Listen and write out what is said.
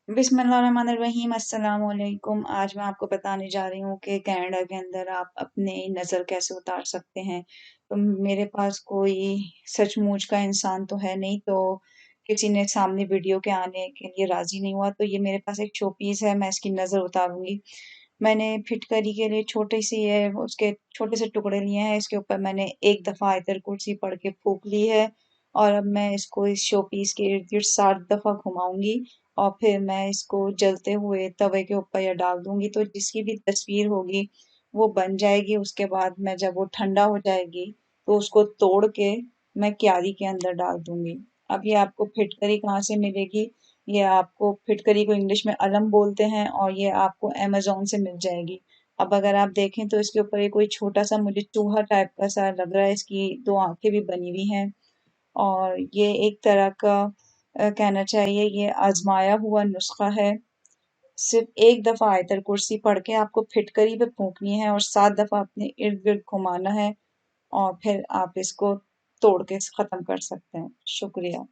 बिस्मिल्लाहिर्रहमानिर्रहीम अस्सलाम वालेकुम। आज मैं आपको बताने जा रही हूँ कि कनाडा के अंदर आप अपनी नज़र कैसे उतार सकते हैं। तो मेरे पास कोई सचमुच का इंसान तो है नहीं, तो किसी ने सामने वीडियो के आने के लिए राज़ी नहीं हुआ, तो ये मेरे पास एक शोपीस है, मैं इसकी नज़र उतारूँगी। मैंने फिटकरी के लिए छोटी-सी है उसके छोटे से टुकड़े लिए हैं, इसके ऊपर मैंने एक दफ़ा आयतल कुर्सी पढ़ के फूँक ली है और अब मैं इसको इस शोपीस के इर्द-गिर्द 7 दफ़ा घुमाऊँगी और फिर मैं इसको जलते हुए तवे के ऊपर या डाल दूँगी, तो जिसकी भी तस्वीर होगी वो बन जाएगी। उसके बाद मैं जब वो ठंडा हो जाएगी तो उसको तोड़ के मैं क्यारी के अंदर डाल दूँगी। अब ये आपको फिटकरी कहाँ से मिलेगी? ये आपको फिटकरी को इंग्लिश में अलम बोलते हैं और ये आपको अमेज़न से मिल जाएगी। अब अगर आप देखें तो इसके ऊपर ये कोई छोटा-सा मुझे चूहा टाइप का सा लग रहा है, इसकी 2 आँखें भी बनी हुई हैं और ये एक तरह का कहना चाहिए ये आज़माया हुआ नुस्ख़ा है। सिर्फ़ एक दफ़ा आयतल कुर्सी पढ़ के आपको फिटकरी पे फूँकनी है और 7 दफ़ा अपने इर्द-गिर्द घुमाना है और फिर आप इसको तोड़ के ख़त्म कर सकते हैं। शुक्रिया।